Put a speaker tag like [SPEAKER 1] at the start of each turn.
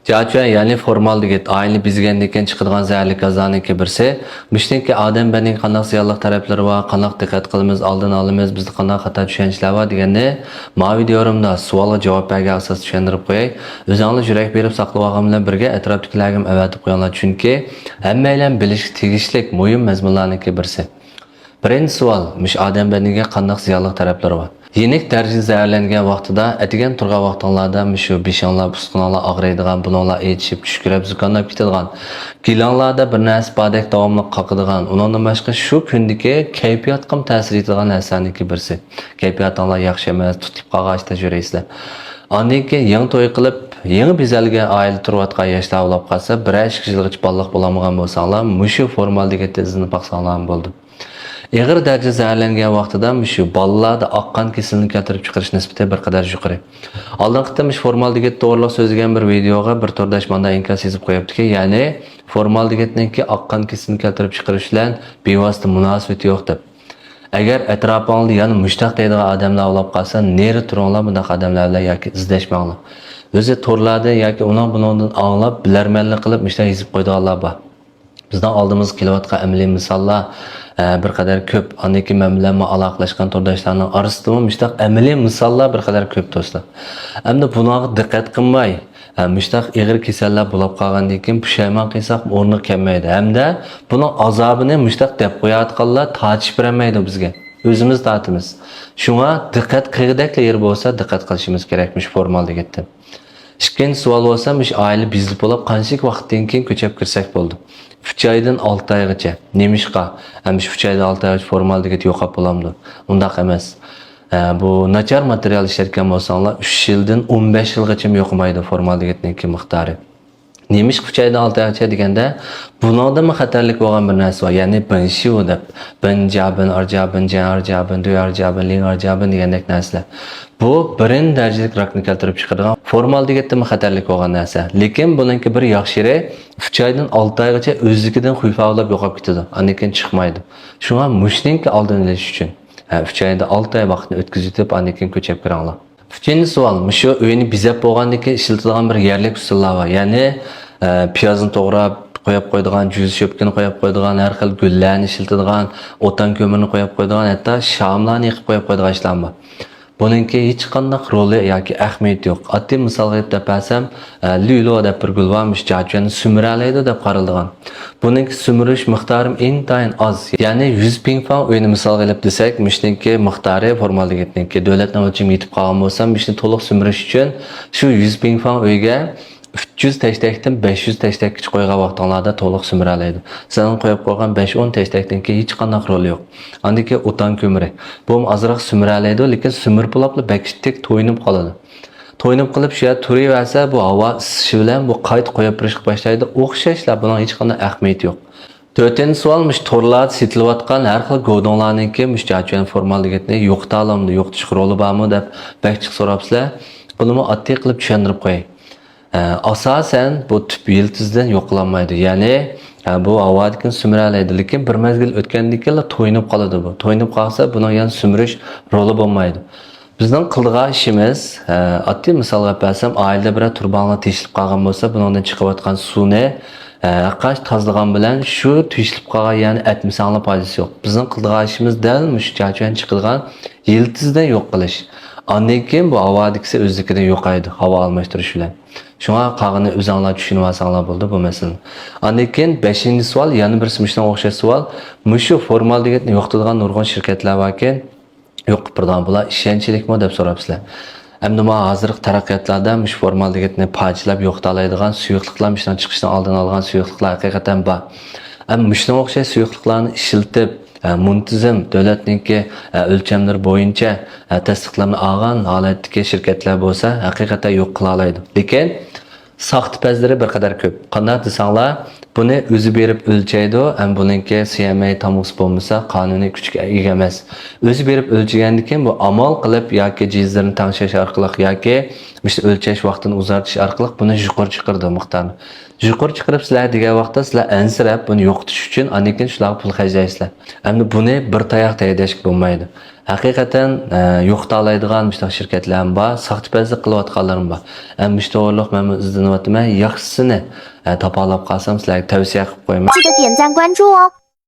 [SPEAKER 1] Jaçuan yani formal digit aynı bizgendeki çıkıdığan zəhərli gazlarınki birisi. Müşteki adam benim qanaq ziyarlıq tarafları var, qanaq diqqət qılımız, aldın alımız, bizde qanaq xata düşençler var degende ma videomda suala cavab berge asas düşendirip qoyay. Özünüzü jürek berip saqlawağım bilan birge etrafdagilarga avatib qo'yinglar chunki hammaylar bilish tegishlik muhim mazmunlarniki birisi. Birinchi savol, mush odam bedeniga qanday ziyonli taraflari bor? Yenik darajada zararlangan vaqtida, atigan turgan vaqtinglarda shu beshonlar, ustunlar og'raydigan, buninglar etishib, tushkurab, zukanlab ketadigan, gilonlarda bir narsa badek davomli qoqadigan, undan boshqa shu kundagi kayfiyatga ham ta'sir etadigan narsaniki birisi. Kayfiyatinglar yaxshi emas, tutib qolg'achda juraysizlar. Ondan keyin yangi to'y qilib, yangi bezalgan oila turayotgan yoshlar olib qolsa, bir 2 yilgacha baliq bo'lamagan bo'lsanglar, mushu formaldagi tezini baqsanglar bo'ldi. Ağır derece zəhərlənən vaxtda şu balalarda aqqan kesilini keltirib chiqarish nisbati bir qadar yuqori. Oldingi formaldiget to'g'riliq so'zlagan bir videoga bir turdosh manda inkas yozib qo'yibdiki, ya'ni formaldigetningki aqqan kesilini keltirib chiqarish bilan bevosita munosabati yo'q deb. Agar atrofingizda yana mushtaq deydigan odamlar olib qolsa, neri turinglar bunday odamlar bilan yoki izlashmanglar. O'zi to'rlarda yoki bundan anglab, bilarmanlik qilib mushtaq yozib qo'ydiganlar bor. Bizden aldığımız kilovatqa amaliy misollar bir qadar ko'p. Andaki men bilan aloqalashgan turdoshlarning orasida mushtaq amaliy misollar bir qadar ko'p do'stlar. Hamda bunaga diqqat qilmay, mushtaq og'ir kasallar bo'lib qolgandan keyin pushaymon qilsak o'rni kelmaydi. Hamda buning azobini mushtaq deb qo'yayotganlar tatishib bermaydi bizga. O'zimiz tatimiz. Shunga diqqat qilgidek yer bo'lsa, diqqat qilishimiz kerakmish formal degetdi. İkinci savol bo'lsa, oila bizli bo'lib qancha vaqtdan keyin ko'chib kirsak bo'ldi. 3 aydan 6 oygacha. Nemishqa? Ham 3 aydan 6 oygacha formal deget yo'qab bo'lamdi. Undaq emas. Bu nachar material ishlatgan bo'lsanglar 3 yildan 15 yilgacha yo'qmaydi formal degetning miqdori. Nemish 3 aydan 6 oygacha deganda buningda xatarlik bo'lgan bir narsa bor. Ya'ni binshu deb, binjabin, arjabin, janarjabin, duyarjabin, lingarjabin degandek narsalar. Bu birinchi darajalik rakni keltirib chiqaradigan formal degetda xatarlik bo'lgan narsa. Lekin buningki bir yaxshiri 3 aydan 6 oygacha o'zligidan xulfavlab yo'qab ketadi. Anikin chiqmaydi. Shunga mushninki oldini olish uchun 3 ayda 6 oy vaqtni o'tkazib anikin ko'chib kiranglar. Üçüncü sual, şu öğünü bizep boğandaki ki işletilgan bir yerlik usullar var. Yani piyazını to'g'rab qo'yib qo'ydigan, juz shopkini qo'yib qo'ydigan, har xil gullarni ishlatadigan, o'tan ko'mirni qo'yib qo'ydigan, hatto shamlarni yiqib qo'yib qo'ydigan ishlar bor. Buningki hech qanday roli yoki ahamiyati yo'q. Oddiy misolga deb bersam, lilo deb bir gul varmış, jajuani sumralaydi deb qaraldigan. Buningki sumrish miqdori intayin oz. Ya'ni 100 ming fang o'yini misol qilib desak, mishningki miqdori formal degetningki davlatning o'lchami yetib qolgan bo'lsa, mishni to'liq sumrish uchun shu 100 ming fang o'yga 300 tashtakdan 500 tashtakgacha qo'ygan vaqtinglarda to'liq sumralaydi. Sizning qo'yib qo'ygan 5-10 tashtakdan keyin hech qanday roli yo'q. Andiki o'tan ko'miri. Bu azroq sumralaydi, lekin sumir bo'lib bakishtik to'yinib qoladi. To'yinib qilib shu yer turaversa, bu havo isishi bilan bu qayt qo'yib turishga boshlaydi. O'xshashlar, buning hech qanday ahamiyati yo'q. To'rtinchi savolmish to'rlarda setilayotgan har xil godonlarniki jajuan formal degetni yo'qtalamdi, yo'qtish roli bormi deb bakchiq so'rabsizlar. Buni oddiy qilib tushuntirib qo'yay. Asasen bu tüp yıldızdan yo'qlanmaydi. Ya'ni bu havadagi sumralaydi, lekin bir mezgil o'tgandan keyin to'yinib qoladi bu. To'yinib qolsa, buni yana sumrish roli bo'lmaydi. Bizning qilgan ishimiz, oddiy misolga bersam, oilada bir turbanlar teshilib qolgan bo'lsa, bundan chiqayotgan suvni qash tozalagan bilan shu teshilib qolgan, ya'ni atmisanglar foydasi yo'q. Bizning qilgan ishimiz dal mushtachadan chiqilgan yıldızdan yo'q qilish. Ondan keyin bu havadagi o'zligidan yo'qaydi, havo almashtirish bilan. Şuna qağını özünlər düşünüb alsanlar bo'ldi bu məsələni. Ondan keyin 5-ci savol, yana bir simishdan o'xshash savol. Mushu formal degetni yo'qotadigan nurg'un shirkatlar borki, yo'q birdan bular ishonchlikmi deb so'rabsizlar. Endi men hozirgi taraqqiyotlarda mush formal degetni pajlab yo'qotalaydigan suyuqliklar mishdan chiqishdan oldin olgan suyuqliklar haqiqatan bor. Ammo mushdan o'xshash suyuqliklarni ishiltib muntizam davlatningki o'lchamlar bo'yicha tasdiqlama olgan holatdagi shirkatlar bo'lsa, haqiqatan yo'q qila oladi. Lekin saxtpazlari bir qadar ko'p. Qanday desanglar, buni o'zi berib o'lchaydi, ham buningki CMA tamus bo'lmasa, qonuniy kuchga ega emas. O'zi berib o'lchagandan keyin bu amal qilib yoki jizlarni tangshash orqali yoki o'lchash vaqtini uzartish orqali buni yuqori chiqardi miqdorni. Yuqori chiqarib sizlar degan vaqtda sizlar ansirab buni yo'qotish uchun anikin shular pul xarjlaysizlar. Endi buni bir tayoq tayyorlash bo'lmaydi. haqiqatan yo'qotalaydigan bu shirkatlar ham bor, soxtapazlik qilayotganlar ham bor. Ham bu to'g'riliq men izlanyapman, yaxshisini topa olib qolsam sizlarga tavsiya qilib qo'yaman.
[SPEAKER 2] 记得点赞关注哦。